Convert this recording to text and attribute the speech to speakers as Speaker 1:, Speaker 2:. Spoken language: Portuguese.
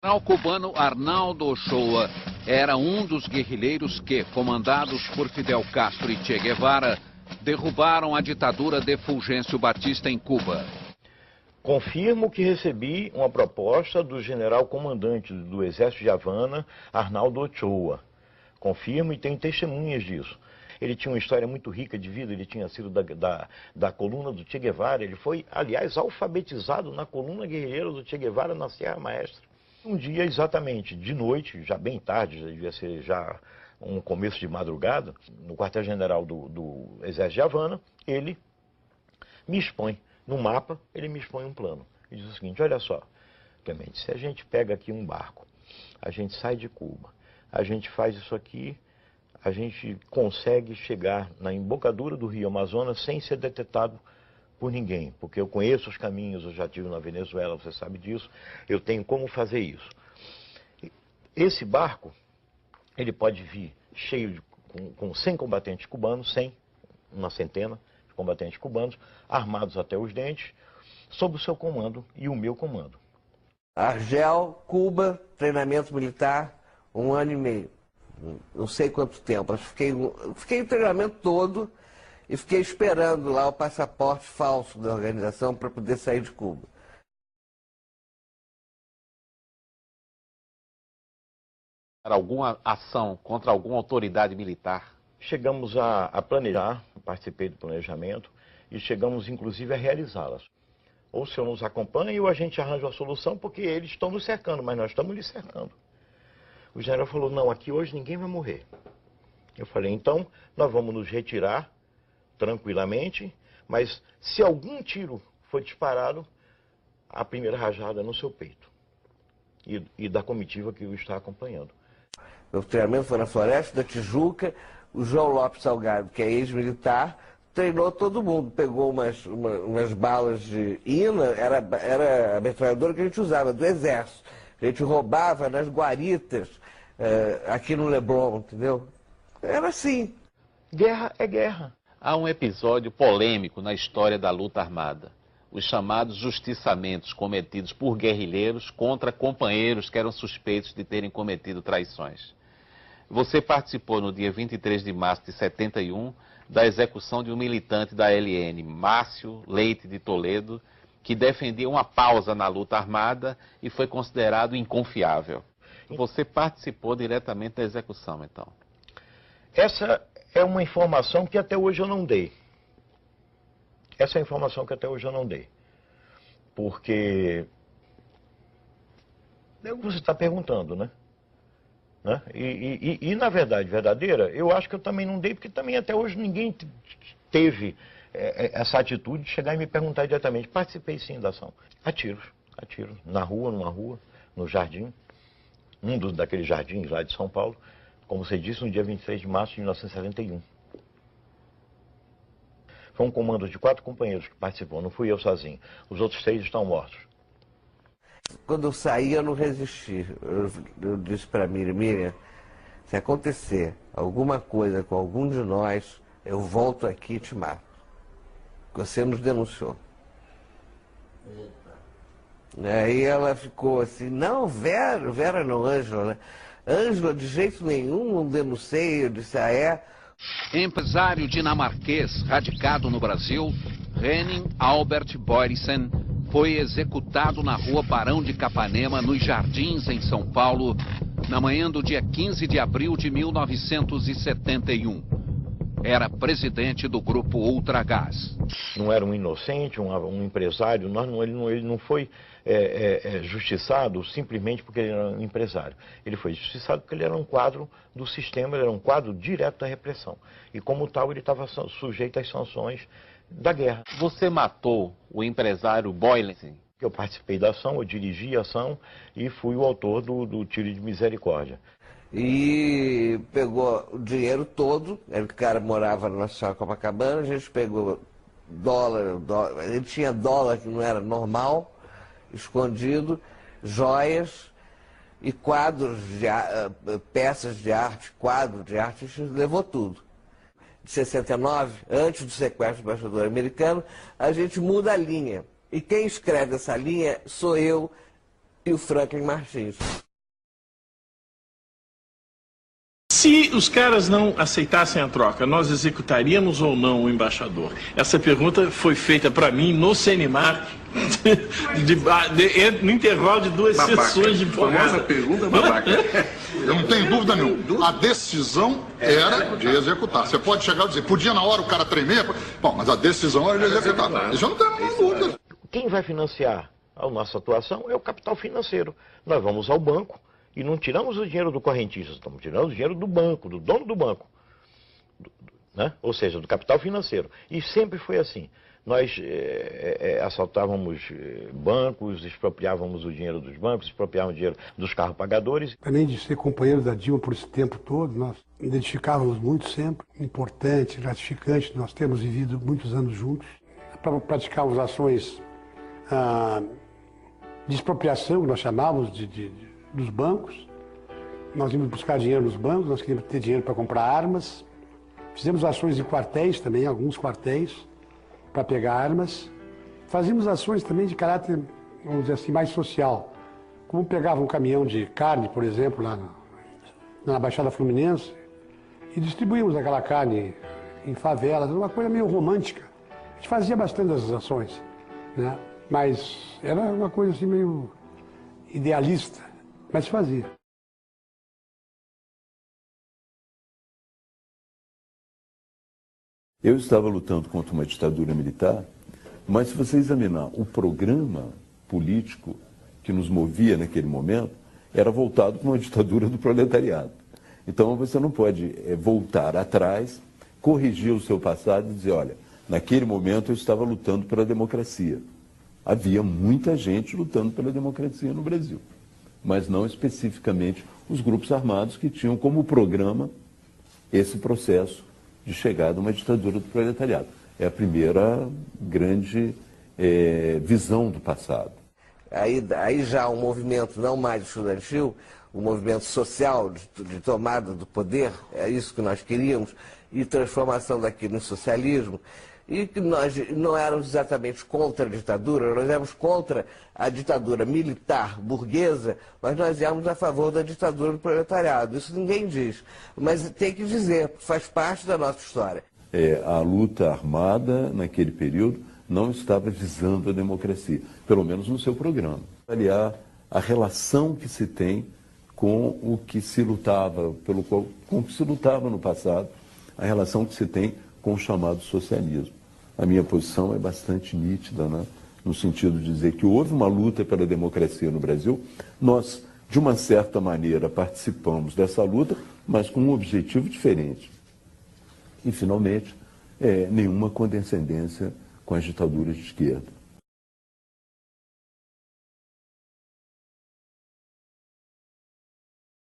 Speaker 1: O cubano Arnaldo Ochoa era um dos guerrilheiros que, comandados por Fidel Castro e Che Guevara, derrubaram a ditadura de Fulgêncio Batista em Cuba.
Speaker 2: Confirmo que recebi uma proposta do general comandante do Exército de Havana, Arnaldo Ochoa. Confirmo e tenho testemunhas disso. Ele tinha uma história muito rica de vida, ele tinha sido da coluna do Che Guevara. Ele foi, aliás, alfabetizado na coluna guerrilheira do Che Guevara na Serra Maestra. Um dia, exatamente, de noite, já bem tarde, já devia ser já um começo de madrugada, no quartel-general do Exército de Havana, ele me expõe, no mapa, ele me expõe um plano. E diz o seguinte: olha só, Clemente, se a gente pega aqui um barco, a gente sai de Cuba, a gente faz isso aqui, a gente consegue chegar na embocadura do Rio Amazonas sem ser detectado por ninguém, porque eu conheço os caminhos, eu já estive na Venezuela, você sabe disso, eu tenho como fazer isso. Esse barco, ele pode vir cheio com 100 combatentes cubanos, 100, uma centena de combatentes cubanos, armados até os dentes, sob o seu comando e o meu comando.
Speaker 3: Argel, Cuba, treinamento militar, 1 ano e meio. Não sei quanto tempo, mas fiquei o treinamento todo e fiquei esperando lá o passaporte falso da organização para poder sair de Cuba.
Speaker 4: Alguma ação contra alguma autoridade militar?
Speaker 2: Chegamos a planejar, participei do planejamento e chegamos inclusive a realizá-las. Ou o senhor nos acompanha ou a gente arranja uma solução, porque eles estão nos cercando, mas nós estamos lhes cercando. O general falou: não, aqui hoje ninguém vai morrer. Eu falei: então nós vamos nos retirar tranquilamente, mas se algum tiro for disparado, a primeira rajada é no seu peito e da comitiva que o está acompanhando.
Speaker 3: Meu treinamento foi na Floresta da Tijuca. O João Lopes Salgado, que é ex-militar, treinou todo mundo. Pegou umas balas de INA, era a metralhadora que a gente usava, do Exército. A gente roubava nas guaritas, aqui no Leblon, entendeu? Era assim.
Speaker 2: Guerra é guerra.
Speaker 4: Há um episódio polêmico na história da luta armada. Os chamados justiçamentos cometidos por guerrilheiros contra companheiros que eram suspeitos de terem cometido traições. Você participou no dia 23 de março de 71 da execução de um militante da LN, Márcio Leite de Toledo, que defendia uma pausa na luta armada e foi considerado inconfiável. Você participou diretamente da execução, então?
Speaker 2: Essa é uma informação que até hoje eu não dei. Essa é a informação que até hoje eu não dei. Porque é o que você está perguntando, né? E na verdade verdadeira, eu acho que eu também não dei, porque também até hoje ninguém teve essa atitude de chegar e me perguntar diretamente. Participei sim da ação. A tiros, na rua, numa rua, no jardim, daqueles jardins lá de São Paulo, como você disse, no dia 23 de março de 1971. Foi um comando de 4 companheiros que participou, não fui eu sozinho. Os outros 3 estão mortos.
Speaker 3: Quando eu saí, eu não resisti. Eu disse para Miriam: se acontecer alguma coisa com algum de nós, eu volto aqui e te mato. Você nos denunciou. Aí ela ficou assim: não, Vera não, Ângela, né? Ângela, de jeito nenhum, não denunciei. Eu disse: ah, é?
Speaker 1: Empresário dinamarquês radicado no Brasil, Henning Albert Boysen, foi executado na rua Barão de Capanema, nos Jardins, em São Paulo, na manhã do dia 15 de abril de 1971. Era presidente do grupo Ultragás.
Speaker 2: Não era um inocente, um empresário, ele não foi justiçado simplesmente porque ele era um empresário. Ele foi justiçado porque ele era um quadro do sistema, ele era um quadro direto da repressão. E como tal, ele estava sujeito às sanções da guerra.
Speaker 4: Você matou o empresário Boysen?
Speaker 2: Eu participei da ação, eu dirigi a ação e fui o autor do tiro de misericórdia.
Speaker 3: E pegou o dinheiro todo, o cara morava na Nacional Copacabana, a gente pegou dólar, ele tinha dólar que não era normal, escondido, joias e quadros, peças de arte, quadro de arte, a gente levou tudo. De 69, antes do sequestro do embaixador americano, a gente muda a linha. E quem escreve essa linha sou eu, e o Franklin Martins.
Speaker 5: Se os caras não aceitassem a troca, nós executaríamos ou não o embaixador? Essa pergunta foi feita para mim no CNMAR, no intervalo de duas sessões de porrada.
Speaker 6: Essa pergunta é babaca. Eu não tenho dúvida nenhuma. A decisão era de executar. Você pode chegar e dizer, podia na hora o cara tremer? Bom, mas a decisão era de executar. Isso eu não tenho nenhuma dúvida.
Speaker 2: Quem vai financiar a nossa atuação é o capital financeiro. Nós vamos ao banco e não tiramos o dinheiro do correntista, estamos tirando o dinheiro do banco, do dono do banco, né? Ou seja, do capital financeiro. E sempre foi assim. Nós assaltávamos bancos, expropriávamos o dinheiro dos bancos, expropriávamos o dinheiro dos carros pagadores.
Speaker 7: Além de ser companheiro da Dilma por esse tempo todo, nós identificávamos muito sempre, importante, gratificante, nós temos vivido muitos anos juntos, para praticarmos ações de expropriação, que nós chamávamos dos bancos. Nós íamos buscar dinheiro nos bancos, nós queríamos ter dinheiro para comprar armas. Fizemos ações em quartéis também, alguns quartéis, para pegar armas. Fazíamos ações também de caráter, vamos dizer assim, mais social. Como pegava um caminhão de carne, por exemplo, lá na Baixada Fluminense, e distribuímos aquela carne em favelas, uma coisa meio romântica. A gente fazia bastante essas ações, né? Mas era uma coisa assim meio idealista, mas fazia.
Speaker 8: Eu estava lutando contra uma ditadura militar, mas se você examinar o programa político que nos movia naquele momento, era voltado para uma ditadura do proletariado. Então você não pode voltar atrás, corrigir o seu passado e dizer, olha, naquele momento eu estava lutando pela democracia. Havia muita gente lutando pela democracia no Brasil, mas não especificamente os grupos armados que tinham como programa esse processo de chegada a uma ditadura do proletariado. É a primeira grande visão do passado.
Speaker 3: Aí já um movimento não mais estudantil, um movimento social de tomada do poder, é isso que nós queríamos, e transformação daquilo em socialismo, e que nós não éramos exatamente contra a ditadura, nós éramos contra a ditadura militar burguesa, mas nós éramos a favor da ditadura do proletariado. Isso ninguém diz, mas tem que dizer, faz parte da nossa história.
Speaker 8: A luta armada, naquele período, não estava visando a democracia, pelo menos no seu programa. Aliar a relação que se tem com o que se lutava, com o que se lutava no passado, a relação que se tem com o chamado socialismo. A minha posição é bastante nítida, né? No sentido de dizer que houve uma luta pela democracia no Brasil. Nós, de uma certa maneira, participamos dessa luta, mas com um objetivo diferente. E, finalmente, nenhuma condescendência com as ditaduras de esquerda.